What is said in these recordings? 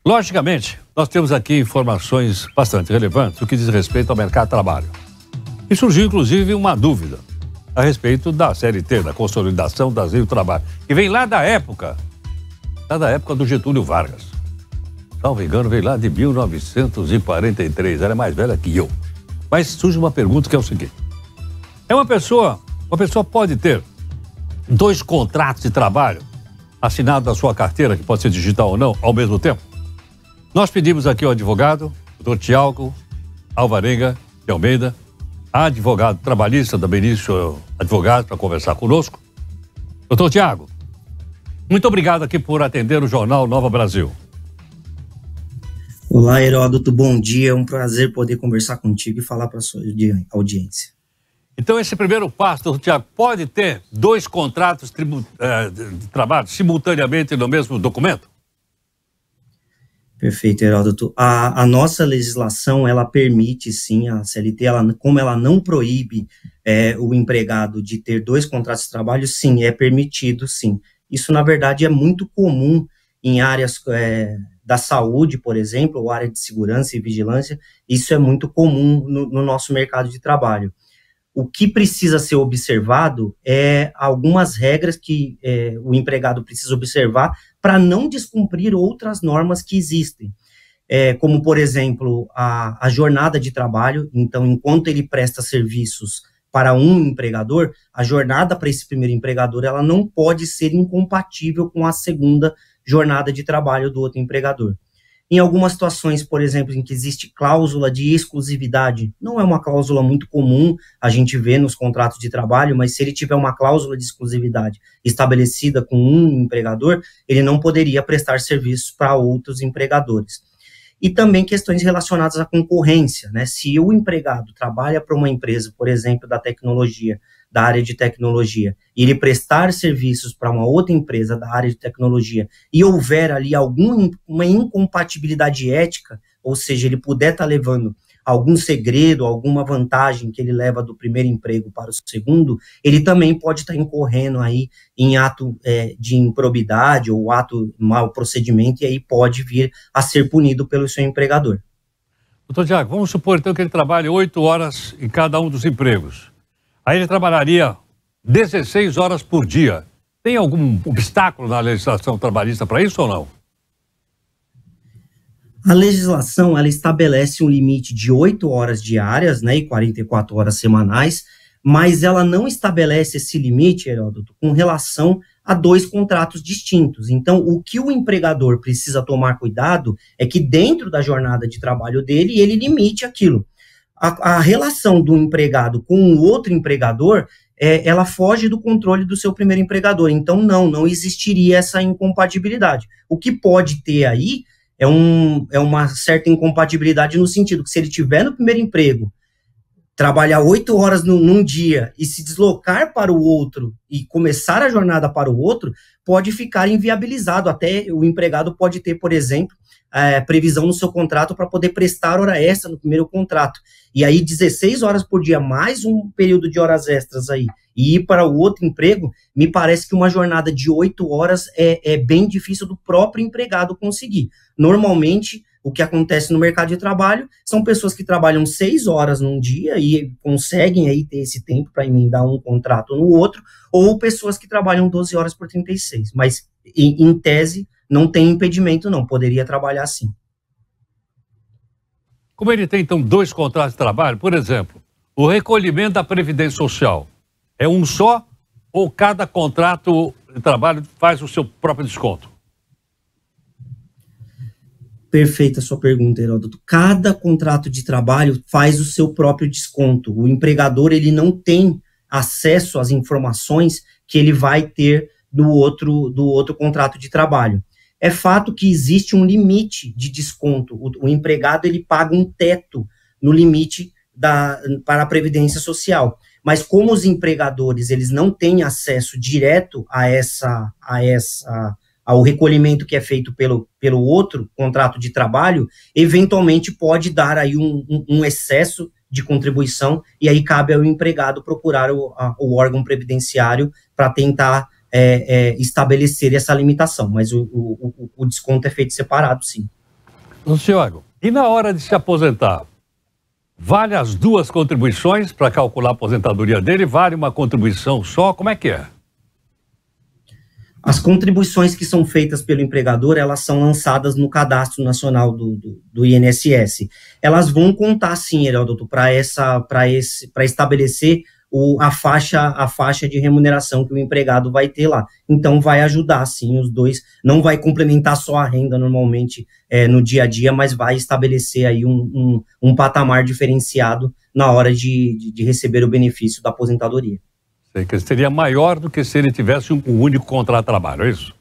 Logicamente, nós temos aqui informações bastante relevantes no que diz respeito ao mercado de trabalho. E surgiu, inclusive, uma dúvida a respeito da CLT, da consolidação das leis do trabalho, que vem lá da época do Getúlio Vargas. Salvo engano, veio lá de 1943, ela é mais velha que eu. Mas surge uma pergunta que é o seguinte: uma pessoa pode ter 2 contratos de trabalho assinados na sua carteira, que pode ser digital ou não, ao mesmo tempo? Nós pedimos aqui ao advogado, doutor Tiago Alvarenga de Almeida, advogado trabalhista da Benício Advogados, para conversar conosco. Doutor Tiago, muito obrigado aqui por atender o Jornal Nova Brasil. Olá, Heródoto, bom dia. É um prazer poder conversar contigo e falar para a sua audiência. Então, esse primeiro passo, doutor Tiago, pode ter 2 contratos de trabalho simultaneamente no mesmo documento? Perfeito, Heródoto. A nossa legislação, ela permite, sim, a CLT, como ela não proíbe o empregado de ter 2 contratos de trabalho, sim, é permitido, sim. Isso, na verdade, é muito comum em áreas da saúde, por exemplo, ou área de segurança e vigilância. Isso é muito comum no nosso mercado de trabalho. O que precisa ser observado é algumas regras que o empregado precisa observar para não descumprir outras normas que existem, como, por exemplo, a jornada de trabalho. Então, enquanto ele presta serviços para um empregador, a jornada para esse primeiro empregador ela não pode ser incompatível com a segunda jornada de trabalho do outro empregador. Em algumas situações, por exemplo, em que existe cláusula de exclusividade, não é uma cláusula muito comum a gente ver nos contratos de trabalho, mas se ele tiver uma cláusula de exclusividade estabelecida com um empregador, ele não poderia prestar serviços para outros empregadores. E também questões relacionadas à concorrência, né? Se o empregado trabalha para uma empresa, por exemplo, da tecnologia, da área de tecnologia, e ele prestar serviços para uma outra empresa da área de tecnologia, e houver ali uma incompatibilidade ética, ou seja, ele puder estar levando algum segredo, alguma vantagem que ele leva do primeiro emprego para o segundo, ele também pode estar incorrendo aí em ato de improbidade ou ato mau procedimento, e aí pode vir a ser punido pelo seu empregador. Doutor Tiago, vamos supor então que ele trabalhe 8 horas em cada um dos empregos. Aí ele trabalharia 16 horas por dia. Tem algum obstáculo na legislação trabalhista para isso ou não? A legislação, ela estabelece um limite de 8 horas diárias, né, e 44 horas semanais, mas ela não estabelece esse limite, Heródoto, com relação a 2 contratos distintos. Então, o que o empregador precisa tomar cuidado é que dentro da jornada de trabalho dele, ele limite aquilo. A relação do empregado com o outro empregador, ela foge do controle do seu primeiro empregador. Então, não existiria essa incompatibilidade. O que pode ter aí é uma certa incompatibilidade no sentido que se ele tiver no primeiro emprego, trabalhar 8 horas num dia e se deslocar para o outro e começar a jornada para o outro, pode ficar inviabilizado. Até o empregado pode ter, por exemplo, previsão no seu contrato para poder prestar hora extra no primeiro contrato. E aí 16 horas por dia, mais um período de horas extras aí, e ir para o outro emprego, me parece que uma jornada de 8 horas é bem difícil do próprio empregado conseguir. Normalmente, o que acontece no mercado de trabalho são pessoas que trabalham 6 horas num dia e conseguem aí ter esse tempo para emendar um contrato no outro, ou pessoas que trabalham 12 horas por 36. Mas, em tese, não tem impedimento, não. Poderia trabalhar assim. Como ele tem, então, 2 contratos de trabalho, por exemplo, o recolhimento da Previdência Social é um só ou cada contrato de trabalho faz o seu próprio desconto? Perfeita a sua pergunta, Heródoto. Cada contrato de trabalho faz o seu próprio desconto. O empregador, ele não tem acesso às informações que ele vai ter do outro contrato de trabalho. É fato que existe um limite de desconto. O empregado, ele paga um teto no limite para a Previdência Social. Mas como os empregadores, eles não têm acesso direto ao recolhimento que é feito pelo outro contrato de trabalho, eventualmente pode dar aí um excesso de contribuição, e aí cabe ao empregado procurar o órgão previdenciário para tentar estabelecer essa limitação, mas o desconto é feito separado, sim. Tiago, e na hora de se aposentar, vale as duas contribuições para calcular a aposentadoria dele? Vale uma contribuição só? Como é que é? As contribuições que são feitas pelo empregador, elas são lançadas no Cadastro Nacional do INSS. Elas vão contar, sim, Heródoto, para estabelecer a faixa de remuneração que o empregado vai ter lá. Então, vai ajudar, sim, os dois. Não vai complementar só a renda, normalmente, no dia a dia, mas vai estabelecer aí um patamar diferenciado na hora de receber o benefício da aposentadoria. Que seria maior do que se ele tivesse um único contrato de trabalho, é isso?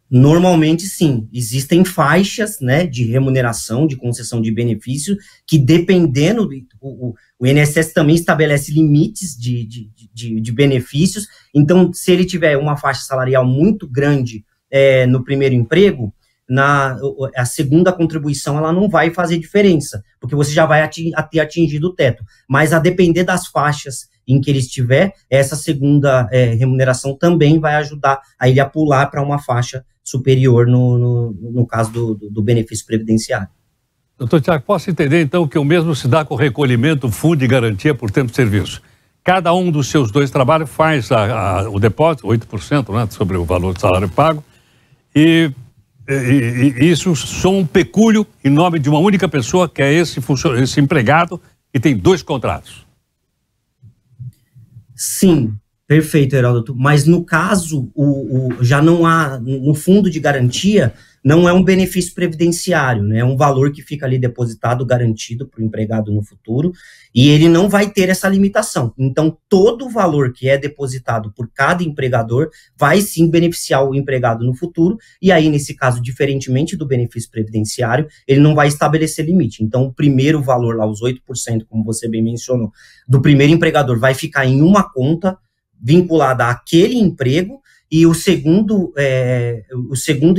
Normalmente, sim. Existem faixas, né, de remuneração, de concessão de benefício, que dependendo, o INSS também estabelece limites de benefícios. Então, se ele tiver uma faixa salarial muito grande no primeiro emprego, a segunda contribuição ela não vai fazer diferença, porque você já vai ter atingido o teto. Mas a depender das faixas em que ele estiver, essa segunda remuneração também vai ajudar a ele a pular para uma faixa superior no caso do benefício previdenciário. Doutor Tiago, posso entender então que o mesmo se dá com o recolhimento fundo de garantia por tempo de serviço? Cada um dos seus dois trabalhos faz o depósito, 8%, né, sobre o valor do salário pago, e isso só um pecúlio em nome de uma única pessoa, que é esse empregado que tem dois contratos. Sim, perfeito, Heródoto. Mas no caso, já não há, no fundo de garantia, não é um benefício previdenciário, né? É um valor que fica ali depositado, garantido para o empregado no futuro, e ele não vai ter essa limitação. Então, todo o valor que é depositado por cada empregador vai sim beneficiar o empregado no futuro, e aí, nesse caso, diferentemente do benefício previdenciário, ele não vai estabelecer limite. Então, o primeiro valor lá, os 8%, como você bem mencionou, do primeiro empregador vai ficar em uma conta vinculada àquele emprego, e o segundo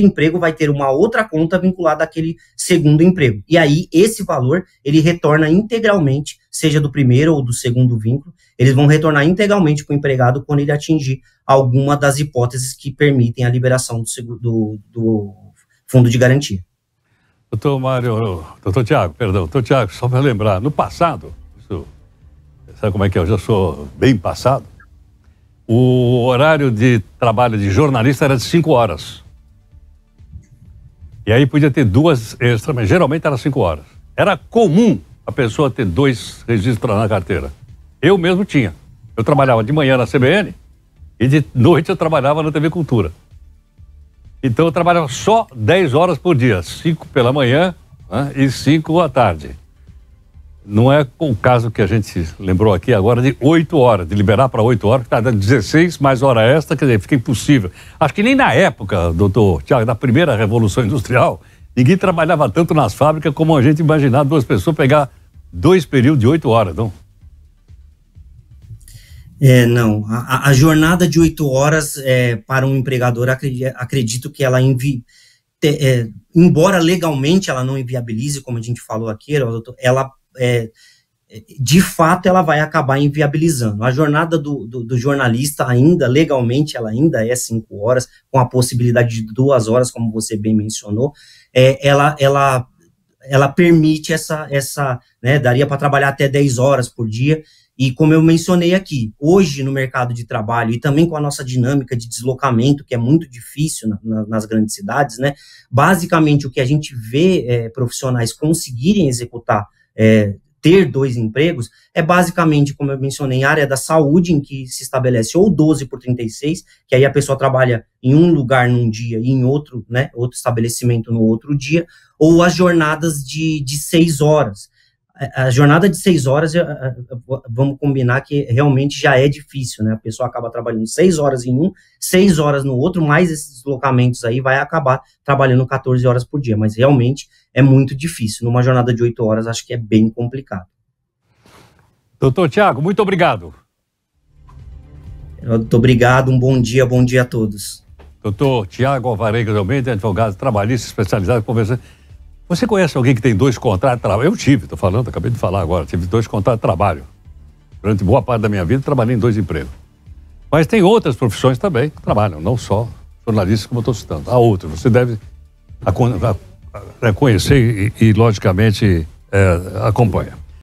emprego vai ter uma outra conta vinculada àquele segundo emprego. E aí, esse valor, ele retorna integralmente, seja do primeiro ou do segundo vínculo, eles vão retornar integralmente para o empregado quando ele atingir alguma das hipóteses que permitem a liberação do fundo de garantia. Doutor Tiago, só para lembrar, no passado, sabe como é que é? Eu já sou bem passado. O horário de trabalho de jornalista era de 5 horas. E aí podia ter 2 extras, mas geralmente era 5 horas. Era comum a pessoa ter 2 registros na carteira. Eu mesmo tinha. Eu trabalhava de manhã na CBN e de noite eu trabalhava na TV Cultura. Então eu trabalhava só 10 horas por dia, 5 pela manhã, né, e 5 à tarde. Não é o caso que a gente lembrou aqui agora de 8 horas, de liberar para 8 horas, que está dando 16 mais hora extra, quer dizer, fica impossível. Acho que nem na época, doutor Tiago, da primeira Revolução Industrial, ninguém trabalhava tanto nas fábricas como a gente imaginar 2 pessoas pegar 2 períodos de 8 horas, não? Não. A jornada de 8 horas para um empregador, acredito que ela embora legalmente ela não inviabilize, como a gente falou aqui, ela de fato ela vai acabar inviabilizando. A jornada do jornalista ainda, legalmente, ela ainda é 5 horas, com a possibilidade de 2 horas, como você bem mencionou, ela permite né, daria para trabalhar até 10 horas por dia, e como eu mencionei aqui, hoje no mercado de trabalho, e também com a nossa dinâmica de deslocamento, que é muito difícil nas grandes cidades, né, basicamente o que a gente vê profissionais conseguirem executar, ter 2 empregos, é basicamente, como eu mencionei, a área da saúde, em que se estabelece ou 12 por 36, que aí a pessoa trabalha em um lugar num dia e em outro, né, outro estabelecimento no outro dia, ou as jornadas de 6 horas. A jornada de 6 horas, vamos combinar que realmente já é difícil, né? A pessoa acaba trabalhando 6 horas em um, 6 horas no outro, mais esses deslocamentos aí, vai acabar trabalhando 14 horas por dia, mas realmente é muito difícil. Numa jornada de 8 horas, acho que é bem complicado. Doutor Tiago, muito obrigado. Muito obrigado, um bom dia a todos. Doutor Tiago Alvarenga de Almeida, advogado trabalhista especializado em conversar. Você conhece alguém que tem 2 contratos de trabalho? Eu tive, acabei de falar agora, tive 2 contratos de trabalho. Durante boa parte da minha vida, trabalhei em 2 empregos. Mas tem outras profissões também que trabalham, não só jornalistas, como eu estou citando. Há outras. Você deve conhecer e logicamente, acompanha.